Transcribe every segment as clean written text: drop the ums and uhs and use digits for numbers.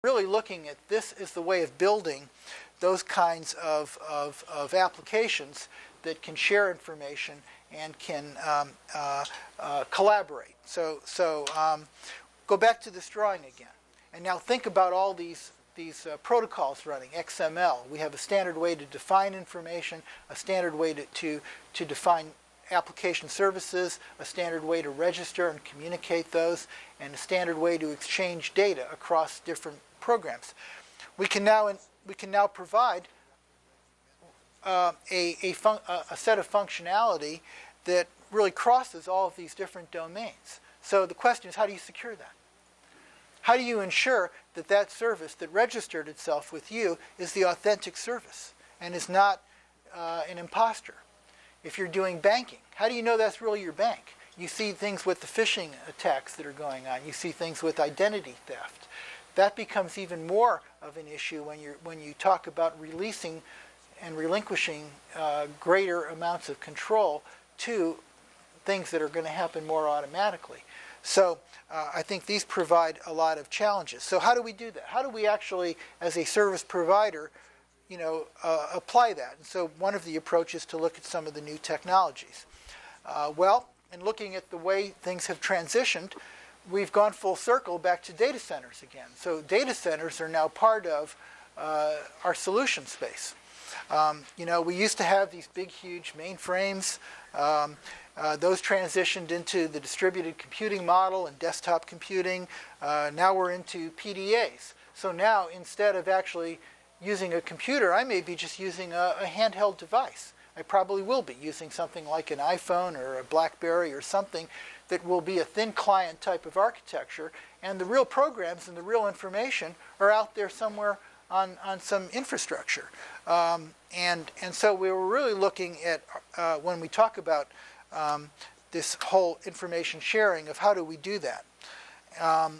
really looking at this as the way of building those kinds of applications that can share information and can collaborate. So go back to this drawing again. And now think about all these protocols running, XML. We have a standard way to define information, a standard way to define application services, a standard way to register and communicate those, and a standard way to exchange data across different programs. We can now provide a set of functionality that really crosses all of these different domains. So the question is, how do you secure that? How do you ensure that that service that registered itself with you is the authentic service and is not an imposter? If you're doing banking, how do you know that's really your bank? You see things with the phishing attacks that are going on. You see things with identity theft. That becomes even more of an issue when you talk about releasing and relinquishing greater amounts of control to things that are going to happen more automatically. So I think these provide a lot of challenges. So how do we do that? How do we actually, as a service provider, apply that? And so one of the approaches is to look at some of the new technologies. In looking at the way things have transitioned, we've gone full circle back to data centers again. So data centers are now part of our solution space. We used to have these big, huge mainframes. Those transitioned into the distributed computing model and desktop computing. Now we're into PDAs. So now, instead of actually using a computer, I may be just using a handheld device. I probably will be using something like an iPhone or a BlackBerry or something that will be a thin client type of architecture, and the real programs and the real information are out there somewhere on some infrastructure. And so we were really looking at, when we talk about this whole information sharing, of how do we do that? How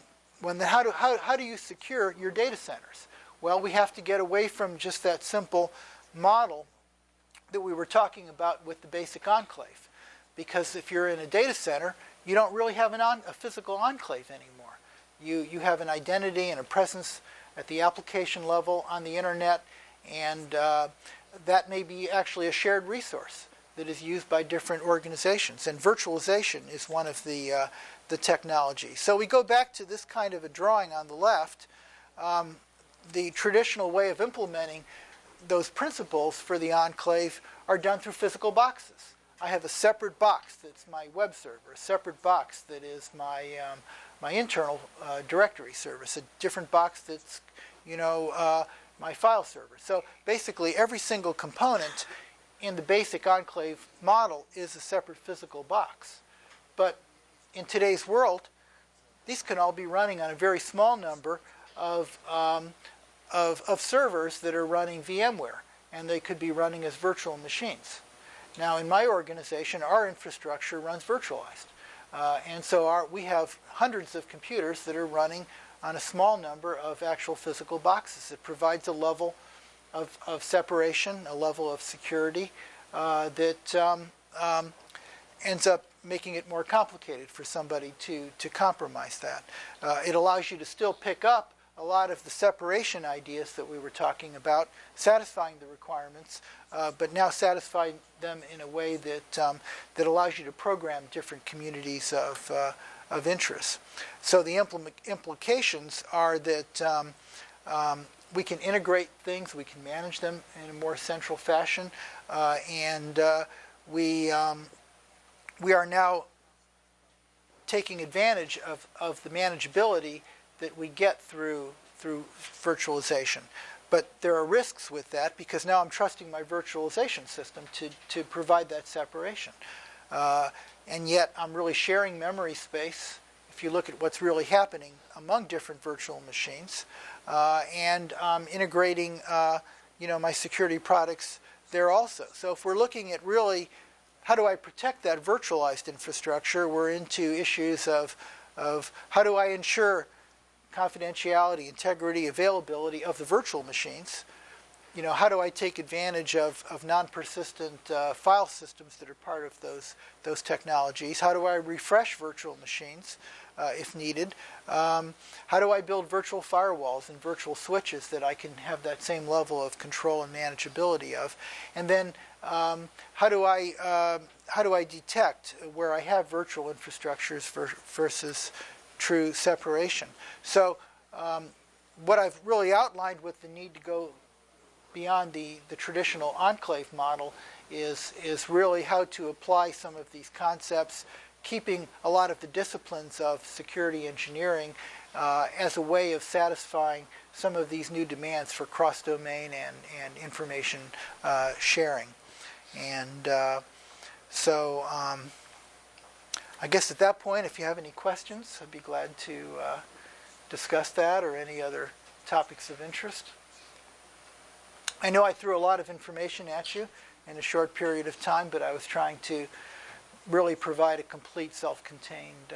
do you secure your data centers? Well, we have to get away from just that simple model that we were talking about with the basic enclave. Because if you're in a data center, you don't really have a physical enclave anymore. You have an identity and a presence at the application level on the internet, and that may be actually a shared resource that is used by different organizations. And virtualization is one of the technologies. So we go back to this kind of a drawing on the left. The traditional way of implementing those principles for the enclave are done through physical boxes. I have a separate box that's my web server, a separate box that is my internal directory service, a different box that's my file server. So basically every single component in the basic enclave model is a separate physical box. But in today's world, these can all be running on a very small number of servers that are running VMware, and they could be running as virtual machines. Now, in my organization, our infrastructure runs virtualized. And so we have hundreds of computers that are running on a small number of actual physical boxes. It provides a level of separation, a level of security that ends up making it more complicated for somebody to compromise that. It allows you to still pick up a lot of the separation ideas that we were talking about, satisfying the requirements, but now satisfying them in a way that allows you to program different communities of interest. So the implications are that we can integrate things, we can manage them in a more central fashion, and we are now taking advantage of the manageability that we get through virtualization. But there are risks with that, because now I'm trusting my virtualization system to provide that separation. And yet I'm really sharing memory space, if you look at what's really happening among different virtual machines, and integrating my security products there also. So if we're looking at really how do I protect that virtualized infrastructure, we're into issues of how do I ensure confidentiality, integrity, availability of the virtual machines. How do I take advantage of non-persistent file systems that are part of those technologies? How do I refresh virtual machines? if needed. How do I build virtual firewalls and virtual switches that I can have that same level of control and manageability of? And then how do I detect where I have virtual infrastructures versus true separation? So what I've really outlined with the need to go beyond the traditional enclave model is really how to apply some of these concepts, keeping a lot of the disciplines of security engineering as a way of satisfying some of these new demands for cross-domain and information sharing. And so I guess at that point, if you have any questions, I'd be glad to discuss that or any other topics of interest. I know I threw a lot of information at you in a short period of time, but I was trying to really provide a complete self-contained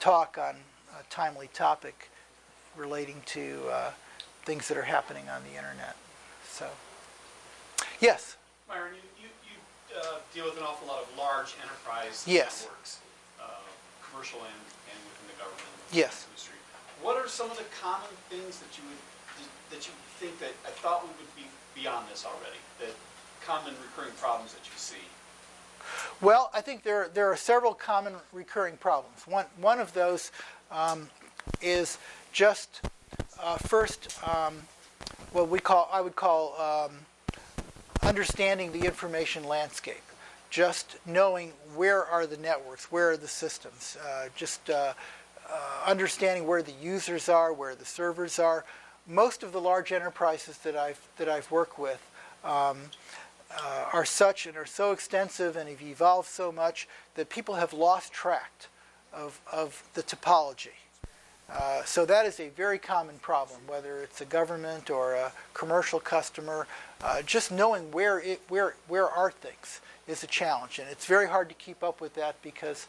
talk on a timely topic relating to things that are happening on the internet. So, yes? Myron, you deal with an awful lot of large enterprise Yes. networks, commercial and within the government Yes. industry. What are some of the common things that you think that I thought we would be beyond this already, that common recurring problems that you see? Well, I think there are several common recurring problems. One of those is just first what I would call understanding the information landscape. Just knowing where are the networks, where are the systems, understanding where the users are, where the servers are. Most of the large enterprises that I've worked with are such and are so extensive and have evolved so much that people have lost track of the topology. So that is a very common problem, whether it's a government or a commercial customer. Just knowing where are things is a challenge, and it's very hard to keep up with that because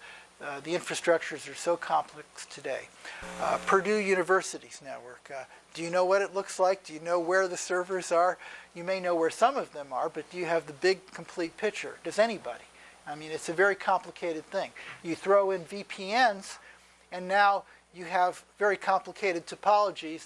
the infrastructures are so complex today. Purdue University's network. Do you know what it looks like? Do you know where the servers are? You may know where some of them are, but do you have the big, complete picture? Does anybody? I mean, it's a very complicated thing. You throw in VPNs, and now you have very complicated topologies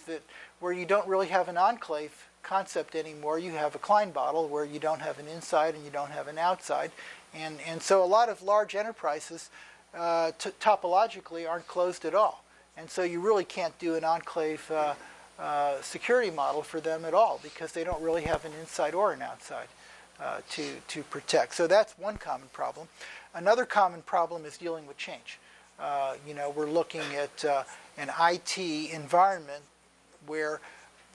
where you don't really have an enclave concept anymore. You have a Klein bottle where you don't have an inside and you don't have an outside. And so a lot of large enterprises topologically aren't closed at all. And so you really can't do an enclave security model for them at all because they don't really have an inside or an outside to protect. So that's one common problem. Another common problem is dealing with change. We're looking at an IT environment where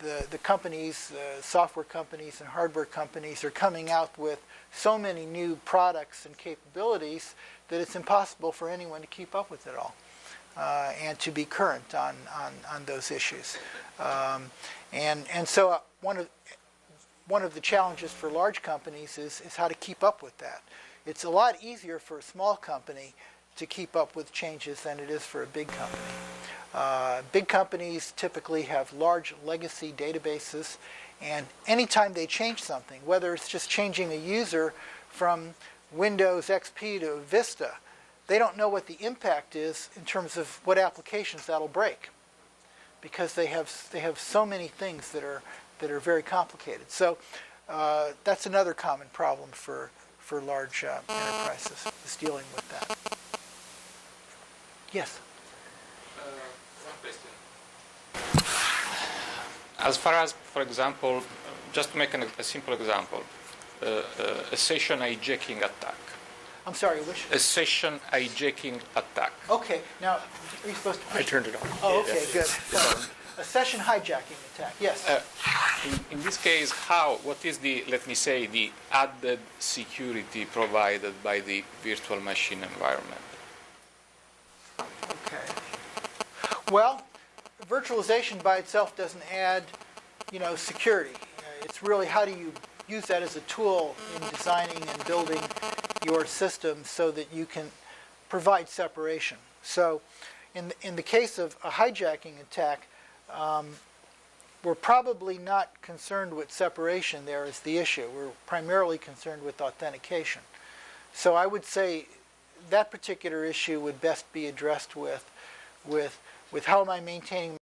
the companies, software companies and hardware companies are coming out with so many new products and capabilities that it's impossible for anyone to keep up with it all and to be current on those issues. And so one of the challenges for large companies is how to keep up with that. It's a lot easier for a small company to keep up with changes than it is for a big company. Big companies typically have large legacy databases, and anytime they change something, whether it's just changing a user from Windows XP to Vista, they don't know what the impact is in terms of what applications that'll break, because they have so many things that are very complicated. So that's another common problem for large enterprises, is dealing with that. Yes? One question. As far as, for example, just to make a simple example, a session hijacking attack. I'm sorry, which? A session hijacking attack. Okay, now, are you supposed to? I turned it on. Oh, okay, good. A session hijacking attack, yes. In this case, what is let me say, the added security provided by the virtual machine environment? Okay. Well, virtualization by itself doesn't add, security. It's really how do you use that as a tool in designing and building your system so that you can provide separation. So in the case of a hijacking attack, we're probably not concerned with separation there as the issue. We're primarily concerned with authentication. So I would say that particular issue would best be addressed with with how am I maintaining